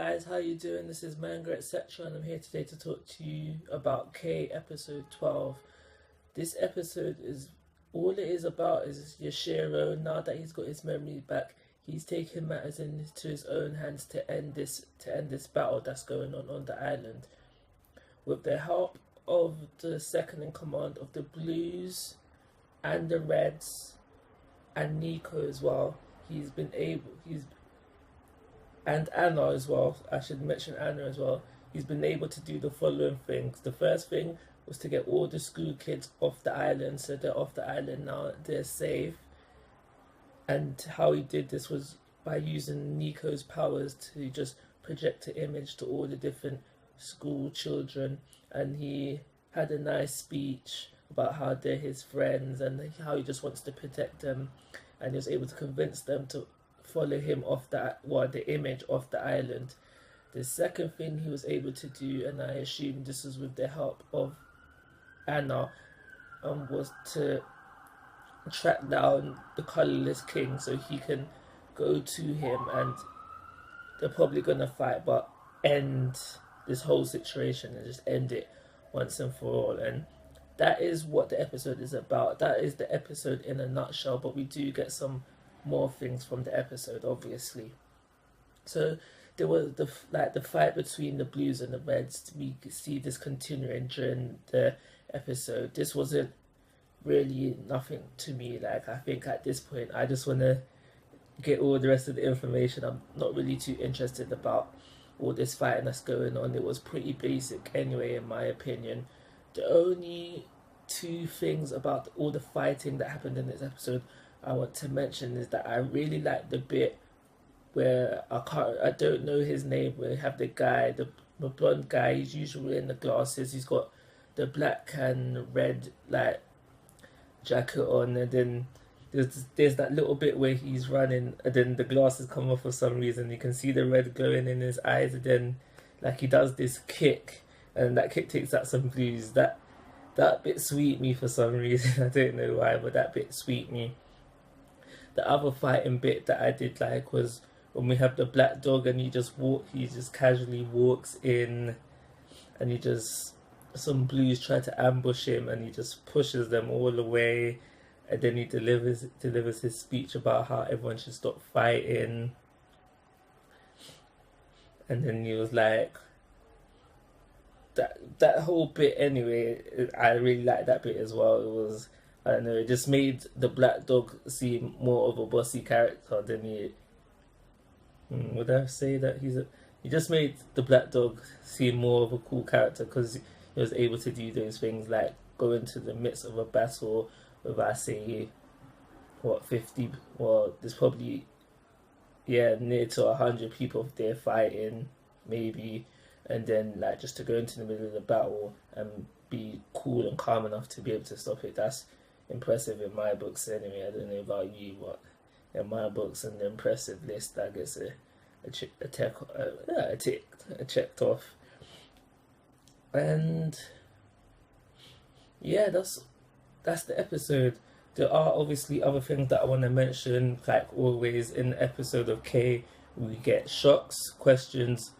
guys, how you doing? This is Manga etc. and I'm here today to talk to you about K episode 12. This episode is all it is about is Yashiro. Now that he's got his memory back, he's taking matters into his own hands to end this battle that's going on the island. With the help of the second in command of the Blues and the Reds and Nico as well, he's and Anna as well. I should mention Anna as well. He's been able to do the following things. The first thing was to get all the school kids off the island, so they're off the island now, they're safe. And how he did this was by using Nico's powers to just project an image to all the different school children, and he had a nice speech about how they're his friends and how he just wants to protect them, and he was able to convince them to follow him off the image off the island. The second thing he was able to do, and I assume this was with the help of Anna, was to track down the colorless king so he can go to him, and they're probably gonna fight but end this whole situation and just end it once and for all. And that is what the episode is about. That is the episode in a nutshell, but we do get some more things from the episode, obviously. So there was the fight between the Blues and the Reds. We see this continuing during the episode. This wasn't really nothing to me. Like, I think at this point I just want to get all the rest of the information. I'm not really too interested about all this fighting that's going on. It was pretty basic anyway, in my opinion. The only two things about all the fighting that happened in this episode I want to mention is that I really like the bit where I don't know his name, where you have the guy, the blonde guy. He's usually in the glasses. He's got the black and red jacket on, and then there's that little bit where he's running, and then the glasses come off for some reason. You can see the red glowing in his eyes, and then he does this kick, and that kick takes out some blues. That bit sweet me for some reason. I don't know why, but that bit sweet me. The other fighting bit that I did like was when we have the black dog and he just casually walks in, and some blues try to ambush him and he just pushes them all away, and then he delivers his speech about how everyone should stop fighting. And then he was like, that whole bit anyway, I really liked that bit as well. It was, I don't know, it just made the black dog seem more of a bossy character than he... would I say that he just made the black dog seem more of a cool character because he was able to do those things like go into the midst of a battle with, I say, 50... Well, there's probably, near to 100 people there fighting, maybe. And then just to go into the middle of the battle and be cool and calm enough to be able to stop it. That's impressive in my books anyway. I don't know about you, but in my books, an impressive list that gets a checked off. And yeah, that's the episode. There are obviously other things that I want to mention. Like always in the episode of K, we get shocks, questions,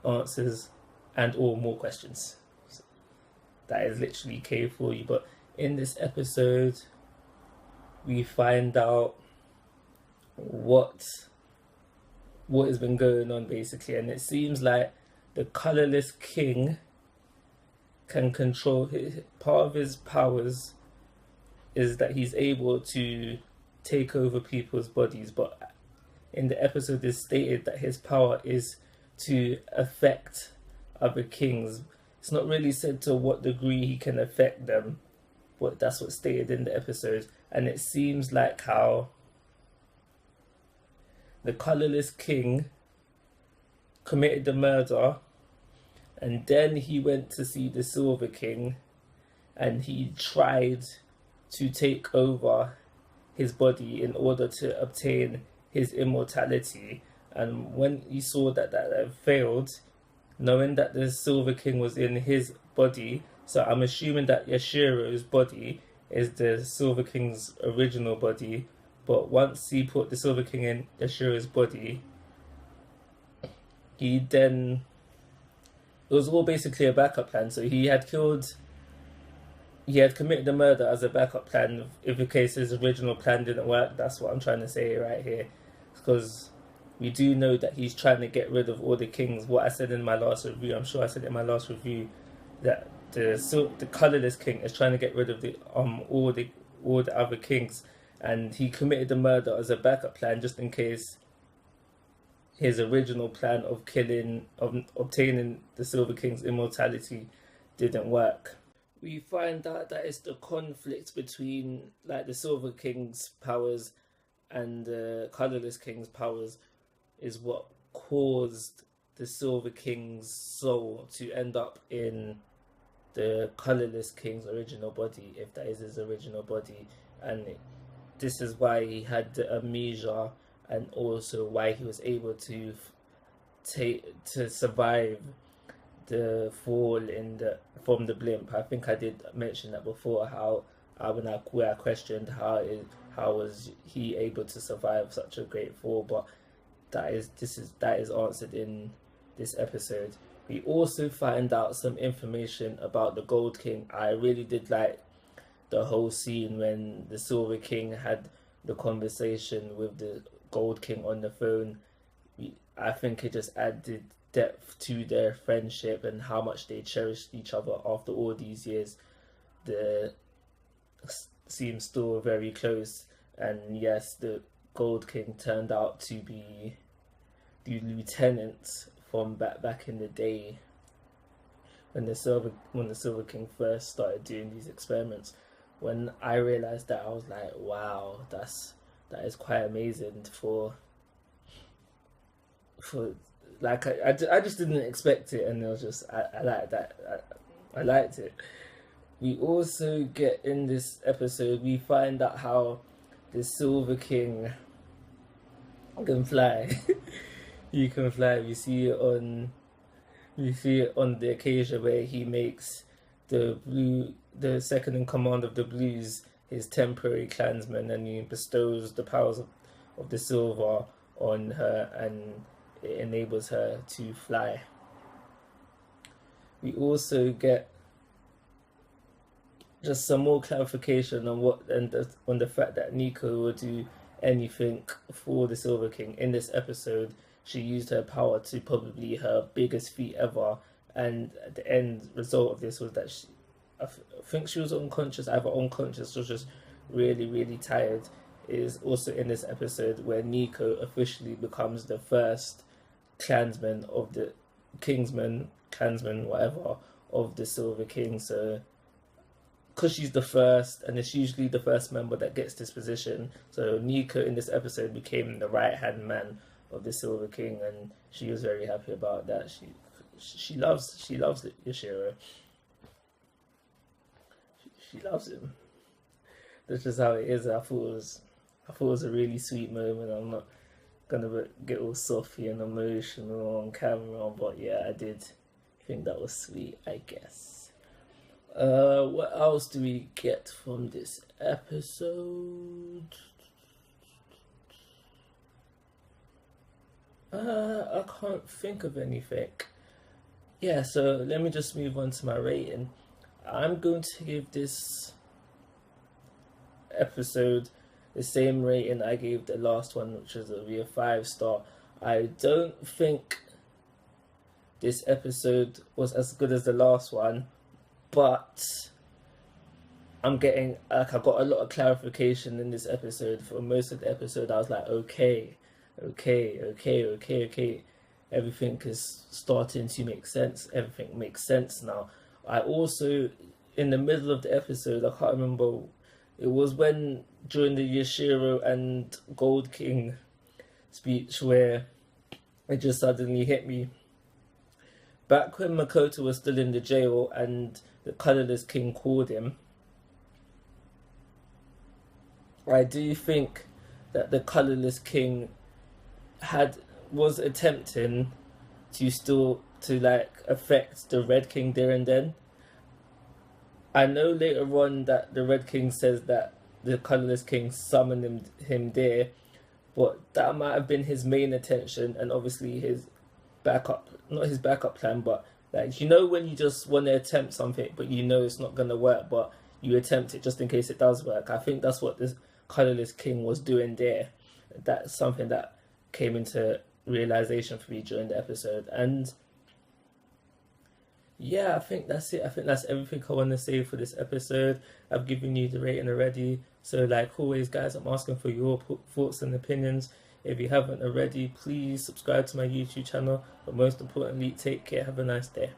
answers, and or more questions. That is literally K for you. But in this episode, we find out what has been going on basically, and it seems like the colorless king can control part of his powers is that he's able to take over people's bodies, but in the episode it's stated that his power is to affect other kings. It's not really said to what degree he can affect them, but that's what's stated in the episode. And it seems like how the colorless king committed the murder, and then he went to see the Silver King, and he tried to take over his body in order to obtain his immortality. And when he saw that failed, knowing that the Silver King was in his body, so I'm assuming that Yashiro's body is the Silver King's original body, but once he put the Silver King in Yashiro's body, he then, it was all basically a backup plan. So he had committed the murder as a backup plan if in case his original plan didn't work. That's what I'm trying to say right here, because we do know that he's trying to get rid of all the kings. What I said in my last review, I'm sure I said in my last review, that the colorless king is trying to get rid of the all the other kings, and he committed the murder as a backup plan just in case his original plan of obtaining the Silver King's immortality didn't work. We find out that it's the conflict between like the Silver King's powers and the Colorless King's powers is what caused the Silver King's soul to end up in the Colorless King's original body, if that is his original body, and this is why he had the amnesia, and also why he was able to survive the fall from the blimp. I think I did mention that before. Where I questioned how was he able to survive such a great fall, but that is answered in this episode. We also find out some information about the Gold King. I really did like the whole scene when the Silver King had the conversation with the Gold King on the phone. I think it just added depth to their friendship and how much they cherished each other after all these years. They seem still very close, and yes, the Gold King turned out to be the lieutenant from back in the day when the Silver King first started doing these experiments. When I realized that, I was like, wow, that is quite amazing for like I just didn't expect it, and it was just I liked that. I liked it. We also get in this episode, we find out how the Silver King can fly. He can fly. We see it on the occasion where he makes the second in command of the Blues his temporary clansman, and he bestows the powers of the silver on her, and it enables her to fly. We also get just some more clarification on the fact that Nico will do anything for the Silver King. In this episode, she used her power to probably her biggest feat ever, and the end result of this was that I think she was unconscious, either unconscious or just really, really tired. Is also in this episode where Nico officially becomes the first clansman of the clansman, whatever, of the Silver King. So, because she's the first, and it's usually the first member that gets this position, so Nico in this episode became the right-hand man of the Silver King, and she was very happy about that. She loves Yoshiro. She loves him. That's just how it is. I thought it was a really sweet moment. I'm not gonna get all softy and emotional on camera, but yeah, I did think that was sweet, I guess. What else do we get from this episode? I can't think of anything. Yeah, so let me just move on to my rating. I'm going to give this episode the same rating I gave the last one, which was a 5-star. I don't think this episode was as good as the last one, but I got a lot of clarification in this episode. For most of the episode, I was like, okay. Everything is starting to make sense. Everything makes sense now. I also, in the middle of the episode, I can't remember, it was during the Yoshiro and Gold King speech, where it just suddenly hit me. Back when Makoto was still in the jail and the Colorless King called him, I do think that the Colorless King was attempting to affect the Red King there and then. I know later on that the Red King says that the Colorless King summoned him there, but that might have been his main intention, and obviously his backup, not his backup plan, but like, you know, when you just want to attempt something, but you know it's not gonna work, but you attempt it just in case it does work. I think that's what this colorless king was doing there. That's something that came into realization for me during the episode. And yeah, I think that's it. I think that's everything I want to say for this episode. I've given you the rating already. So, like always, guys, I'm asking for your thoughts and opinions. If you haven't already, please subscribe to my YouTube channel. But most importantly, take care. Have a nice day.